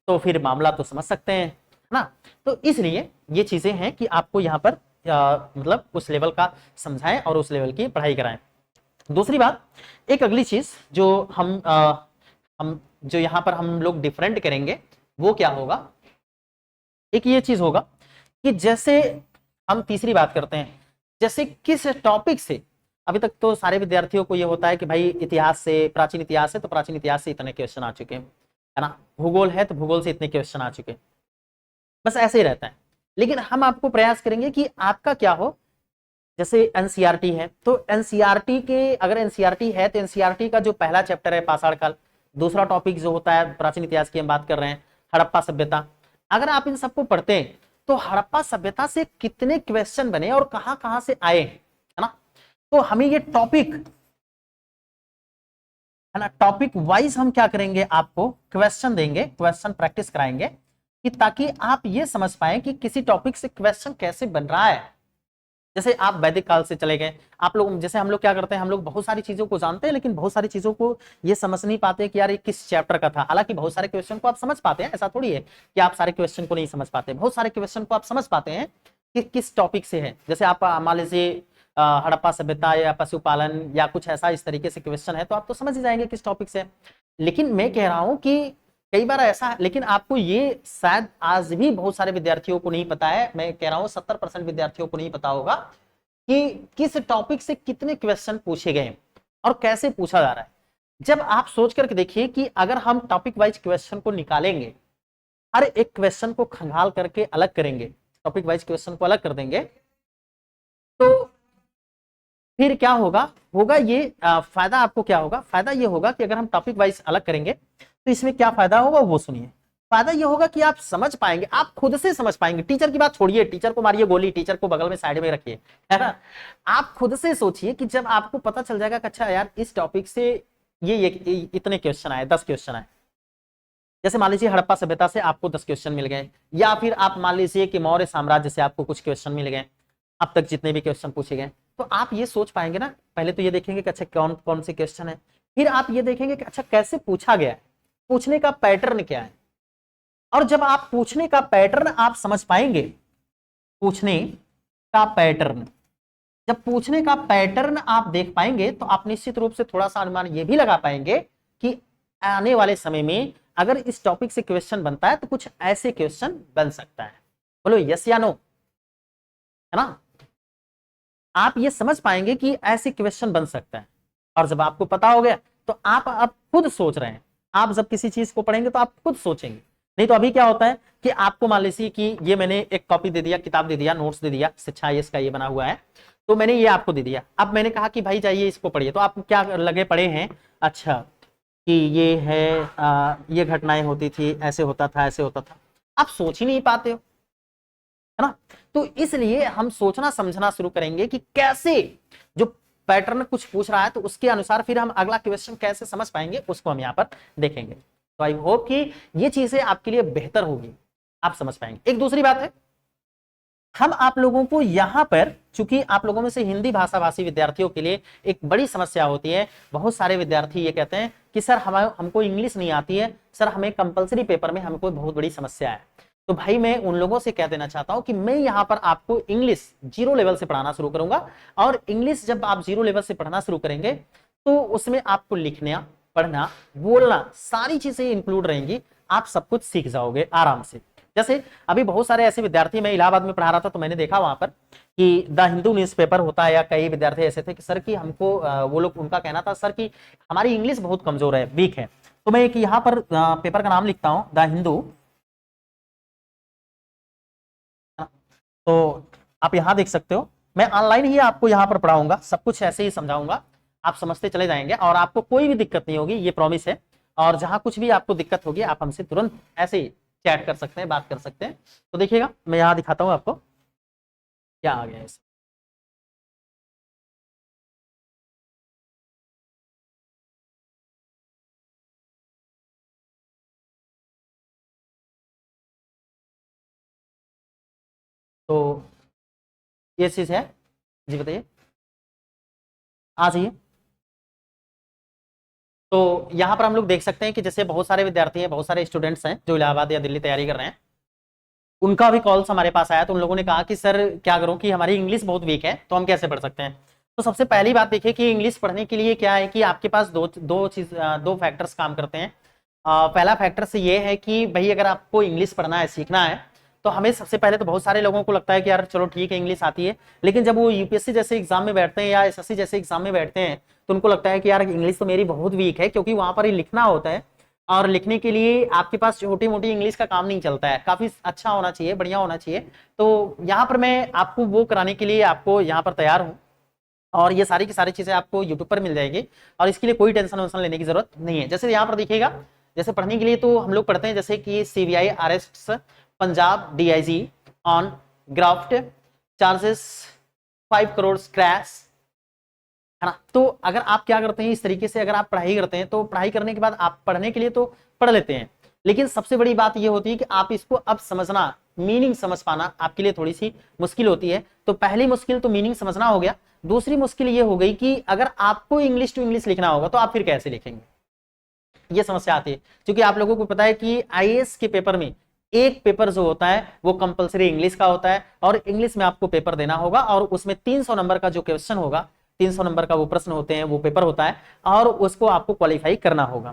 तो फिर मामला तो समझ सकते हैं, है ना। तो इसलिए ये चीजें हैं कि आपको यहाँ पर मतलब उस लेवल का समझाएं और उस लेवल की पढ़ाई कराएं। दूसरी बात, एक अगली चीज जो हम जो यहाँ पर हम लोग डिफरेंट करेंगे वो क्या होगा, एक ये चीज होगा कि जैसे हम तीसरी बात करते हैं, जैसे किस टॉपिक से, अभी तक तो सारे विद्यार्थियों को ये होता है कि भाई इतिहास से, प्राचीन इतिहास है तो प्राचीन इतिहास से इतने क्वेश्चन आ चुके हैं, है ना, भूगोल है तो भूगोल से इतने क्वेश्चन आ चुके हैं, बस ऐसे ही रहता है। लेकिन हम आपको प्रयास करेंगे कि आपका क्या हो, जैसे एनसीईआरटी है तो एनसीईआरटी के, अगर एनसीईआरटी है तो एनसीईआरटी का जो पहला चैप्टर है पाषाण काल, दूसरा टॉपिक जो होता है प्राचीन इतिहास की हम बात कर रहे हैं हड़प्पा सभ्यता, अगर आप इन सबको पढ़ते हैं तो हड़प्पा सभ्यता से कितने क्वेश्चन बने और कहां कहां से आए हैं, है ना। तो हमें ये टॉपिक, है ना, टॉपिक वाइज हम क्या करेंगे, आपको क्वेश्चन देंगे, क्वेश्चन प्रैक्टिस कराएंगे, कि ताकि आप ये समझ पाए कि किसी टॉपिक से क्वेश्चन कैसे बन रहा है। जैसे आप वैदिक काल से चले गए, आप लोग, जैसे हम लोग क्या करते हैं, हम लोग बहुत सारी चीजों को जानते हैं लेकिन बहुत सारी चीजों को ये समझ नहीं पाते कि यार ये किस चैप्टर का था। हालांकि बहुत सारे क्वेश्चन को आप समझ पाते हैं, ऐसा थोड़ी है कि आप सारे क्वेश्चन को नहीं समझ पाते, बहुत सारे क्वेश्चन को आप समझ पाते हैं कि किस टॉपिक से है। जैसे आप मान लीजिए हड़प्पा सभ्यता या पशुपालन या कुछ ऐसा इस तरीके से क्वेश्चन है तो आप तो समझ ही जाएंगे किस टॉपिक से है। लेकिन मैं कह रहा हूं कि कई बार ऐसा, लेकिन आपको ये शायद आज भी बहुत सारे विद्यार्थियों को नहीं पता है, मैं कह रहा हूं 70% विद्यार्थियों को नहीं पता होगा कि किस टॉपिक से कितने क्वेश्चन पूछे गए और कैसे पूछा जा रहा है। जब आप सोच करके देखिए कि अगर हम टॉपिक वाइज क्वेश्चन को निकालेंगे, हर एक क्वेश्चन को खंगाल करके अलग करेंगे, टॉपिक वाइज क्वेश्चन को अलग कर देंगे, तो फिर क्या होगा, होगा ये फायदा आपको क्या होगा, फायदा ये होगा कि अगर हम टॉपिक वाइज अलग करेंगे तो इसमें क्या फायदा होगा वो सुनिए। फायदा ये होगा कि आप समझ पाएंगे, आप खुद से समझ पाएंगे, टीचर की बात छोड़िए, टीचर को मारिए गोली, टीचर को बगल में साइड में रखिए, है ना। आप खुद से सोचिए कि जब आपको पता चल जाएगा कि अच्छा यार इस टॉपिक से ये इतने क्वेश्चन आए, 10 क्वेश्चन आए, जैसे मान लीजिए हड़प्पा सभ्यता से आपको 10 क्वेश्चन मिल गए, या फिर आप मान लीजिए कि मौर्य साम्राज्य से आपको कुछ क्वेश्चन मिल गए, अब तक जितने भी क्वेश्चन पूछे गए, तो आप ये सोच पाएंगे ना, पहले तो ये देखेंगे कि अच्छा कौन कौन से क्वेश्चन है, फिर आप ये देखेंगे कि अच्छा कैसे पूछा गया है, पूछने का पैटर्न क्या है। और जब आप पूछने का पैटर्न आप समझ पाएंगे, पूछने का पैटर्न, जब पूछने का पैटर्न आप देख पाएंगे तो आप निश्चित रूप से थोड़ा सा अनुमान ये भी लगा पाएंगे कि आने वाले समय में अगर इस टॉपिक से क्वेश्चन बनता है तो कुछ ऐसे क्वेश्चन बन सकता है। बोलो यस या नो, है ना। आप ये समझ पाएंगे कि ऐसे क्वेश्चन बन सकता है, और जब आपको पता हो गया तो आप अब खुद सोच रहे हैं, आप जब किसी चीज को पढ़ेंगे तो आप खुद सोचेंगे। नहीं तो अभी क्या होता है कि आपको मान लीजिए कि ये मैंने एक कॉपी दे दिया, किताब दे दिया, नोट्स दे दिया, शिक्षा आईएएस का ये बना हुआ है, तो मैंने ये आपको दे दिया, अब मैंने कहा कि भाई जाइए इसको पढ़िए, तो आप क्या लगे पढ़े हैं, अच्छा कि ये है ये घटनाएं होती थी, ऐसे होता था, ऐसे होता था, आप सोच ही नहीं पाते हो, है ना। तो इसलिए हम सोचना समझना शुरू करेंगे कि कैसे, जो पैटर्न कुछ पूछ रहा है तो उसके अनुसार फिर हम अगला क्वेश्चन कैसे समझ पाएंगे उसको हम यहाँ पर देखेंगे। तो आई होप कि ये चीजें आपके लिए बेहतर होगी, आप समझ पाएंगे। एक दूसरी बात है, हम आप लोगों को यहां पर, चूंकि आप लोगों में से हिंदी भाषा भाषी विद्यार्थियों के लिए एक बड़ी समस्या होती है, बहुत सारे विद्यार्थी ये कहते हैं कि सर हमको इंग्लिश नहीं आती है, सर हमें कंपलसरी पेपर में हमको बहुत बड़ी समस्या है। तो भाई मैं उन लोगों से कह देना चाहता हूं कि मैं यहां पर आपको इंग्लिश 0 लेवल से पढ़ाना शुरू करूंगा, और इंग्लिश जब आप 0 लेवल से पढ़ना शुरू करेंगे तो उसमें आपको लिखना, पढ़ना, बोलना, सारी चीजें इंक्लूड रहेंगी, आप सब कुछ सीख जाओगे आराम से। जैसे अभी बहुत सारे ऐसे विद्यार्थी, मैं इलाहाबाद में पढ़ा रहा था तो मैंने देखा वहां पर कि द हिंदू न्यूज़पेपर होता है, या कई विद्यार्थी ऐसे थे कि सर कि हमको वो लोग, उनका कहना था सर कि हमारी इंग्लिश बहुत कमजोर है, वीक है। तो मैं एक यहाँ पर पेपर का नाम लिखता हूँ, द हिंदू, तो आप यहाँ देख सकते हो, मैं ऑनलाइन ही आपको यहाँ पर पढ़ाऊंगा, सब कुछ ऐसे ही समझाऊंगा, आप समझते चले जाएंगे और आपको कोई भी दिक्कत नहीं होगी, ये प्रॉमिस है। और जहां कुछ भी आपको दिक्कत होगी आप हमसे तुरंत ऐसे ही चैट कर सकते हैं, बात कर सकते हैं। तो देखिएगा मैं यहाँ दिखाता हूँ आपको क्या आ गया है। तो ये चीज है। जी बताइए, आ जाइए। तो यहाँ पर हम लोग देख सकते हैं कि जैसे बहुत सारे विद्यार्थी हैं, बहुत सारे स्टूडेंट्स हैं जो इलाहाबाद या दिल्ली तैयारी कर रहे हैं, उनका भी कॉल्स हमारे पास आया। तो उन लोगों ने कहा कि सर क्या करूं कि हमारी इंग्लिश बहुत वीक है, तो हम कैसे पढ़ सकते हैं। तो सबसे पहली बात देखिए कि इंग्लिश पढ़ने के लिए क्या है कि आपके पास दो फैक्टर्स काम करते हैं। पहला फैक्टर से ये है कि भाई अगर आपको इंग्लिश पढ़ना है, सीखना है, तो हमें सबसे पहले तो बहुत सारे लोगों को लगता है कि यार चलो ठीक है इंग्लिश आती है, लेकिन जब वो यूपीएससी जैसे एग्जाम में बैठते हैं या एसएससी जैसे एग्जाम में बैठते हैं, तो उनको लगता है कि यार इंग्लिश तो मेरी बहुत वीक है, क्योंकि वहां पर ही लिखना होता है और लिखने के लिए आपके पास छोटी मोटी इंग्लिश का काम नहीं चलता है, काफी अच्छा होना चाहिए, बढ़िया होना चाहिए। तो यहाँ पर मैं आपको वो कराने के लिए आपको यहाँ पर तैयार हूँ, और ये सारी की सारी चीजें आपको यूट्यूब पर मिल जाएगी, और इसके लिए कोई टेंशन वेंशन लेने की जरूरत नहीं है। जैसे यहाँ पर देखिएगा, जैसे पढ़ने के लिए तो हम लोग पढ़ते हैं जैसे कि CBI arrest Punjab DIG on graft charges 5 crore crash, है ना। तो अगर आप क्या करते हैं, इस तरीके से अगर आप पढ़ाई करते हैं, तो पढ़ाई करने के बाद आप पढ़ने के लिए तो पढ़ लेते हैं, लेकिन सबसे बड़ी बात यह होती है कि आप इसको अब समझना, मीनिंग समझ पाना आपके लिए थोड़ी सी मुश्किल होती है। तो पहली मुश्किल तो मीनिंग समझना हो गया। दूसरी मुश्किल ये हो गई कि अगर आपको इंग्लिश टू इंग्लिश लिखना होगा तो आप फिर कैसे लिखेंगे, ये समस्या आती है। क्योंकि आप लोगों को पता है कि आईएएस के पेपर में एक पेपर जो होता है वो कंपलसरी इंग्लिश का होता है, और इंग्लिश में आपको पेपर देना होगा, और उसमें 300 नंबर का जो क्वेश्चन होगा, 300 नंबर का वो प्रश्न होते हैं, वो पेपर होता है, और उसको आपको क्वालिफाई करना होगा।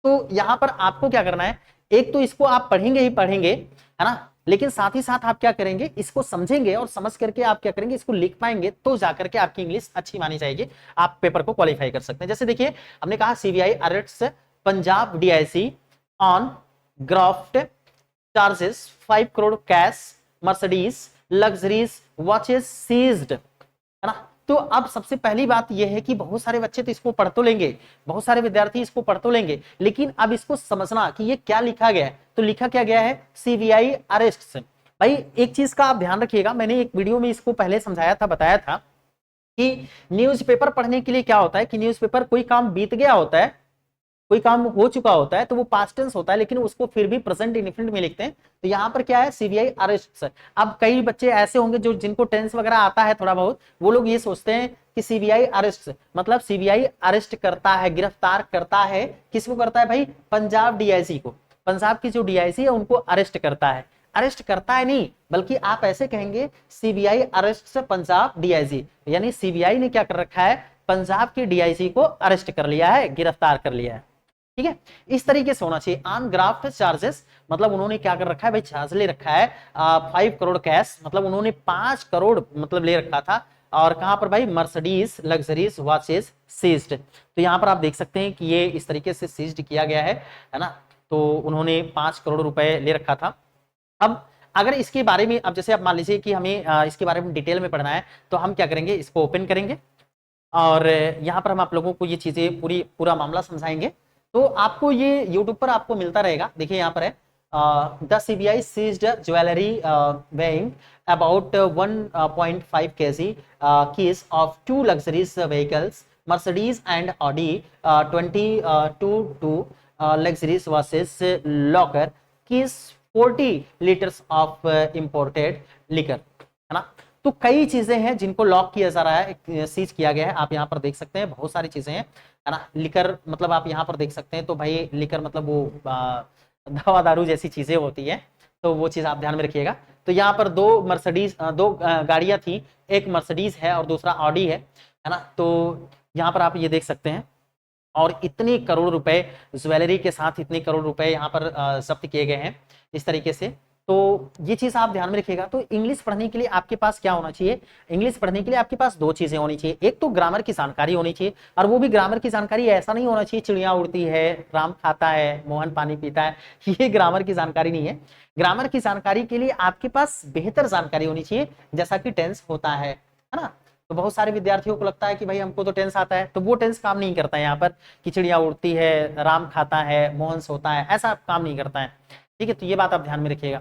तो यहां पर आपको क्या करना है, एक तो इसको आप पढ़ेंगे ही पढ़ेंगे, है ना, लेकिन साथ ही साथ आप क्या करेंगे, इसको समझेंगे, और समझ करके आप क्या करेंगे, इसको लिख पाएंगे, तो जाकर के आपकी इंग्लिश अच्छी मानी जाएगी, आप पेपर को क्वालिफाई कर सकते हैं। जैसे देखिए, हमने कहा CBI arrests Punjab DIG on graft charges 5 crore cash Mercedes luxuries watches seized, है ना। तो अब सबसे पहली बात यह है कि बहुत सारे बच्चे तो इसको पढ़ तो लेंगे, बहुत सारे विद्यार्थी इसको पढ़ तो लेंगे, लेकिन अब इसको समझना कि ये क्या लिखा गया है। तो लिखा क्या गया है, सीबीआई अरेस्ट से। भाई एक चीज का आप ध्यान रखिएगा, मैंने एक वीडियो में इसको पहले समझाया था, बताया था कि न्यूज़पेपर पढ़ने के लिए क्या होता है कि न्यूज़पेपर कोई काम बीत गया होता है, कोई काम हो चुका होता है, तो वो पास्ट टेंस होता है, लेकिन उसको फिर भी प्रेजेंट इंडेफिनिट में लिखते हैं। तो यहाँ पर क्या है, सीबीआई अरेस्ट। अब कई बच्चे ऐसे होंगे जो जिनको टेंस वगैरह आता है थोड़ा बहुत, वो लोग ये सोचते हैं कि सीबीआई अरेस्ट मतलब सीबीआई अरेस्ट करता है, गिरफ्तार करता है, किसको करता है भाई, पंजाब डीआईजी को, पंजाब की जो डीआईजी है उनको अरेस्ट करता है। अरेस्ट करता है नहीं, बल्कि आप ऐसे कहेंगे सीबीआई अरेस्ट पंजाब डीआईजी, यानी सीबीआई ने क्या कर रखा है, पंजाब की डीआईजी को अरेस्ट कर लिया है, गिरफ्तार कर लिया है। ठीक है, इस तरीके से होना चाहिए। ऑन ग्राफ्ट चार्जेस मतलब उन्होंने क्या कर रखा है भाई, चार्ज ले रखा है 5 करोड़ कैश, मतलब उन्होंने 5 करोड़ मतलब ले रखा था, और कहां पर भाई, मर्सिडीज लग्जरीज वॉचेस सीज्ड। तो यहां पर आप देख सकते हैं कि ये इस तरीके से सीज्ड किया गया है ना। तो उन्होंने 5 करोड़ रुपए ले रखा था। अब अगर इसके बारे में, अब जैसे आप मान लीजिए कि हमें इसके बारे में डिटेल में पढ़ना है, तो हम क्या करेंगे, इसको ओपन करेंगे, और यहाँ पर हम आप लोगों को ये चीजें पूरा मामला समझाएंगे। तो आपको ये YouTube पर आपको मिलता रहेगा। देखिए यहाँ पर है, the CBI seized jewellery weighing about 1.5 kg keys of 2 luxurious vehicles Mercedes and Audi 22 luxurious watches locker keys 40 liters of imported liquor, है ना। तो कई चीजें हैं जिनको लॉक किया जा रहा है, सीज किया गया है। आप यहाँ पर देख सकते हैं बहुत सारी चीजें हैं, है ना। लिकर मतलब आप यहाँ पर देख सकते हैं, तो भाई लिकर मतलब वो दवा दारू जैसी चीजें होती है, तो वो चीज आप ध्यान में रखिएगा। तो यहाँ पर दो गाड़ियां थी, एक मर्सिडीज है और दूसरा ऑडी है ना। तो यहाँ पर आप ये देख सकते हैं, और इतने करोड़ रुपए ज्वेलरी के साथ इतने करोड़ रुपए यहाँ पर जब्त किए गए हैं इस तरीके से। तो ये चीज आप ध्यान में रखिएगा। तो इंग्लिश पढ़ने के लिए आपके पास क्या होना चाहिए, इंग्लिश पढ़ने के लिए आपके पास दो चीजें होनी चाहिए। एक तो ग्रामर की जानकारी होनी चाहिए, और वो भी ग्रामर की जानकारी ऐसा नहीं होना चाहिए चिड़िया उड़ती है, राम खाता है, मोहन पानी पीता है, ये ग्रामर की जानकारी नहीं है। ग्रामर की जानकारी के लिए आपके पास बेहतर जानकारी होनी चाहिए, जैसा कि टेंस होता है ना। तो बहुत सारे विद्यार्थियों को लगता है कि भाई हमको तो टेंस आता है, तो वो टेंस काम नहीं करता है यहाँ पर कि चिड़िया उड़ती है, राम खाता है, मोहन सोता है, ऐसा काम नहीं करता है। ठीक है, तो ये बात आप ध्यान में रखिएगा।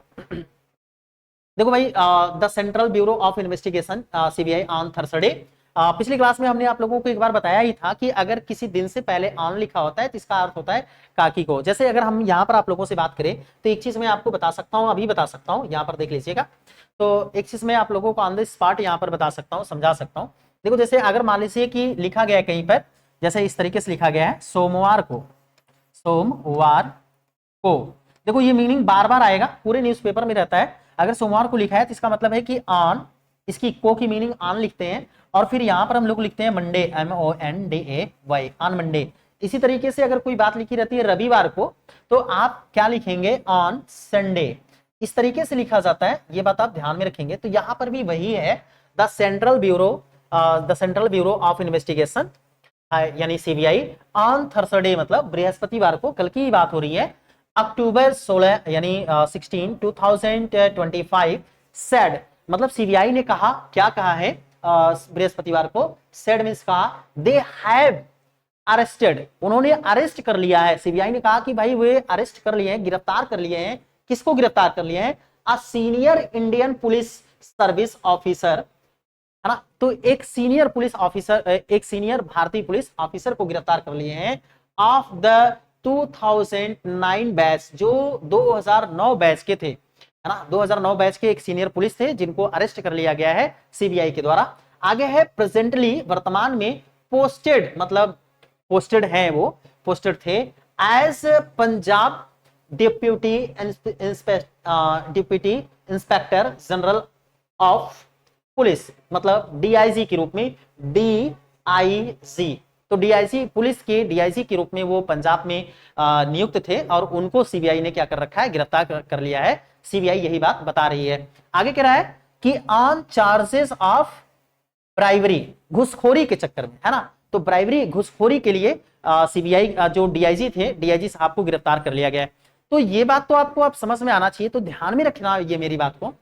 देखो भाई, the central bureau of investigation CBI on Thursday पिछली क्लास में हमने आप लोगों को एक बार बताया ही था कि अगर किसी दिन से पहले ऑन लिखा होता है तो इसका अर्थ होता है काकी को। जैसे अगर हम यहाँ पर आप लोगों से बात करें तो एक चीज मैं आपको बता सकता हूँ, अभी बता सकता हूँ, यहाँ पर देख लीजिएगा। तो एक चीज मैं आप लोगों को ऑन द स्पॉट यहाँ पर बता सकता हूँ, समझा सकता हूँ। देखो जैसे अगर मान लीजिए कि लिखा गया है कहीं पर, जैसे इस तरीके से लिखा गया है सोमवार को, सोमवार को, देखो ये मीनिंग बार बार आएगा, पूरे न्यूज़पेपर में रहता है। अगर सोमवार को लिखा है तो इसका मतलब है कि ऑन, इसकी को की मीनिंग ऑन लिखते हैं, और फिर यहां पर हम लोग लिखते हैं मंडे, MONDAY, ऑन मंडे। इसी तरीके से अगर कोई बात लिखी रहती है रविवार को, तो आप क्या लिखेंगे, ऑन संडे। इस तरीके से लिखा जाता है, ये बात आप ध्यान में रखेंगे। तो यहां पर भी वही है, the central bureau of investigation यानी CBI ऑन थर्सडे, मतलब बृहस्पतिवार को, कल की बात हो रही है, अक्टूबर 16 यानी 16 2025 सेड, मतलब CBI ने कहा, क्या कहा है बृहस्पतिवार को, सेड मींस कहा, दे हैव अरेस्टेड, उन्होंने अरेस्ट कर लिया है। CBI ने कहा कि भाई वे अरेस्ट कर लिए हैं, गिरफ्तार कर लिए हैं। किसको गिरफ्तार कर लिए हैं, a senior Indian police service officer, है ना। तो एक सीनियर पुलिस ऑफिसर, एक सीनियर भारतीय पुलिस ऑफिसर को गिरफ्तार कर लिए हैं ऑफ द 2009 बैच, जो 2009 बैच के थे, है ना। 2009 बैच के एक सीनियर पुलिस थे जिनको अरेस्ट कर लिया गया है CBI के द्वारा। आगे है प्रेजेंटली, वर्तमान में, पोस्टेड, मतलब पोस्टेड हैं वो, पोस्टेड थे as Punjab deputy inspector general of police, मतलब DIG के रूप में, DIG। तो DIG पुलिस के DIG के रूप में वो पंजाब में नियुक्त थे, और उनको CBI ने क्या कर रखा है, गिरफ्तार कर लिया है। CBI यही बात बता रही है। आगे कह रहा है कि ऑन चार्जेस ऑफ ब्राइवरी, घुसखोरी के चक्कर में, है ना। तो ब्राइवरी, घुसखोरी के लिए CBI जो DIG थे, DIG साहब को गिरफ्तार कर लिया गया है। तो ये बात तो आपको आप समझ में आना चाहिए, तो ध्यान में रखना ये मेरी बात को,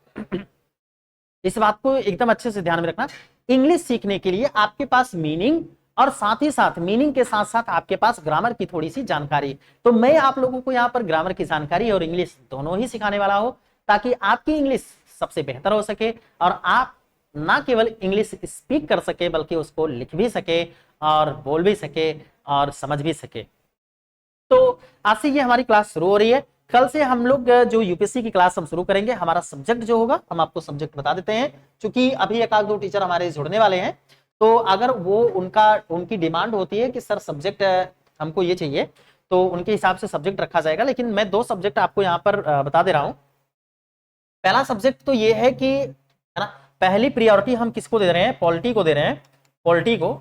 इस बात को एकदम अच्छे से ध्यान में रखना। इंग्लिश सीखने के लिए आपके पास मीनिंग, और साथ ही साथ मीनिंग के साथ साथ आपके पास ग्रामर की थोड़ी सी जानकारी। तो मैं आप लोगों को यहाँ पर ग्रामर की जानकारी और इंग्लिश दोनों ही सिखाने वाला हूं, ताकि आपकी इंग्लिश सबसे बेहतर हो सके, और आप ना केवल इंग्लिश स्पीक कर सके बल्कि उसको लिख भी सके, और बोल भी सके, और समझ भी सके। तो आज से ये हमारी क्लास शुरू हो रही है। कल से हम लोग जो यूपीएससी की क्लास हम शुरू करेंगे। हमारा सब्जेक्ट जो होगा, हम आपको सब्जेक्ट बता देते हैं, क्योंकि अभी एक आध दो टीचर हमारे जुड़ने वाले हैं, तो अगर वो उनकी डिमांड होती है कि सर सब्जेक्ट हमको ये चाहिए, तो उनके हिसाब से सब्जेक्ट रखा जाएगा। लेकिन मैं 2 सब्जेक्ट आपको यहाँ पर बता दे रहा हूँ। पहला सब्जेक्ट तो ये है कि, है ना, पहली प्रियोरिटी हम किसको दे रहे हैं, पॉलिटी को दे रहे हैं, पॉलिटी को।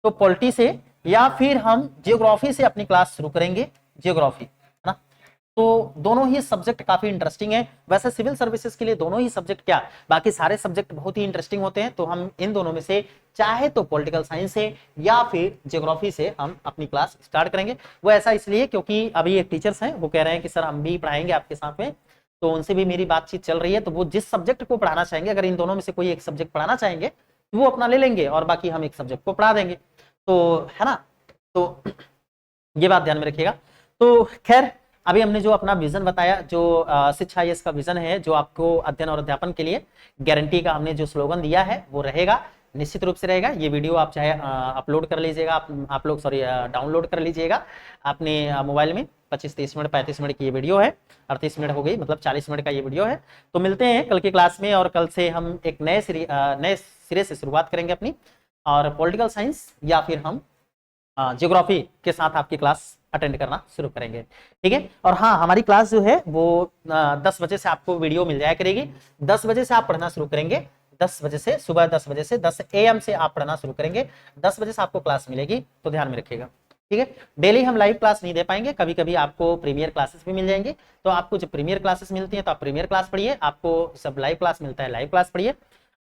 तो पॉलिटी से या फिर हम जियोग्राफी से अपनी क्लास शुरू करेंगे, जियोग्राफी, है ना। तो दोनों ही सब्जेक्ट काफी इंटरेस्टिंग है। वैसे सिविल सर्विसेज के लिए दोनों ही सब्जेक्ट क्या, बाकी सारे सब्जेक्ट बहुत ही इंटरेस्टिंग होते हैं। तो हम इन दोनों में से चाहे तो पॉलिटिकल साइंस से या फिर जियोग्राफी से हम अपनी क्लास स्टार्ट करेंगे। वो ऐसा इसलिए क्योंकि अभी एक टीचर्स हैं, वो कह रहे हैं कि सर हम भी पढ़ाएंगे आपके साथ में, तो उनसे भी मेरी बातचीत चल रही है। तो वो जिस सब्जेक्ट को पढ़ाना चाहेंगे, अगर इन दोनों में से कोई एक सब्जेक्ट पढ़ाना चाहेंगे तो वो अपना ले लेंगे, और बाकी हम एक सब्जेक्ट को पढ़ा देंगे, तो है ना। तो ये बात ध्यान में रखिएगा। तो खैर, अभी हमने जो अपना विजन बताया, जो शिक्षा यश का विजन है, जो आपको अध्ययन और अध्यापन के लिए गारंटी का हमने जो स्लोगन दिया है, वो रहेगा, निश्चित रूप से रहेगा। ये वीडियो आप चाहे अपलोड कर लीजिएगा, आप लोग सॉरी डाउनलोड कर लीजिएगा अपने मोबाइल में। 25-30 मिनट 35 मिनट की ये वीडियो है, 38 मिनट हो गई, मतलब 40 मिनट का ये वीडियो है। तो मिलते हैं कल की क्लास में, और कल से हम एक नए सिरे से शुरुआत करेंगे अपनी, और पॉलिटिकल साइंस या फिर हम ज्योग्राफी के साथ आपकी क्लास अटेंड करना शुरू करेंगे, ठीक है। और हाँ, हमारी क्लास जो है वो 10 बजे से आपको वीडियो मिल जाया करेगी। 10 बजे से आप पढ़ना शुरू करेंगे, 10 बजे से, सुबह 10 बजे से, 10 AM से आप पढ़ना शुरू करेंगे। 10 बजे से आपको क्लास मिलेगी, तो ध्यान में रखिएगा, ठीक है। डेली हम लाइव क्लास नहीं दे पाएंगे, कभी कभी आपको प्रीमियर क्लासेस भी मिल जाएंगे। तो आपको जब प्रीमियर क्लासेस मिलती हैं तो आप प्रीमियर क्लास पढ़िए, आपको सब लाइव क्लास मिलता है लाइव क्लास पढ़िए।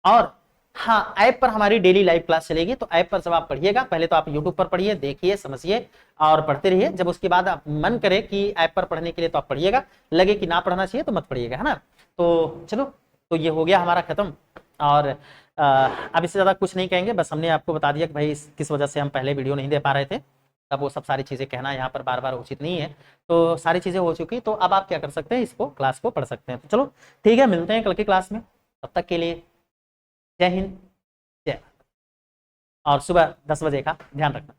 और हाँ, ऐप पर हमारी डेली लाइव क्लास चलेगी, तो ऐप पर जब आप पढ़िएगा, पहले तो आप यूट्यूब पर पढ़िए, देखिए, समझिए और पढ़ते रहिए। जब उसके बाद आप मन करे कि ऐप पर पढ़ने के लिए, तो आप पढ़िएगा, लगे कि ना पढ़ना चाहिए तो मत पढ़िएगा, है ना। तो चलो, तो ये हो गया हमारा खत्म। और अब इससे ज्यादा कुछ नहीं कहेंगे, बस हमने आपको बता दिया कि भाई किस वजह से हम पहले वीडियो नहीं दे पा रहे थे, तब वो सब सारी चीजें कहना यहाँ पर बार बार उचित नहीं है। तो सारी चीजें हो चुकी, तो अब आप क्या कर सकते हैं, इसको क्लास को पढ़ सकते हैं। तो चलो ठीक है, मिलते हैं कल की क्लास में, तब तक के लिए जय हिंद। और सुबह 10 बजे का ध्यान रखना।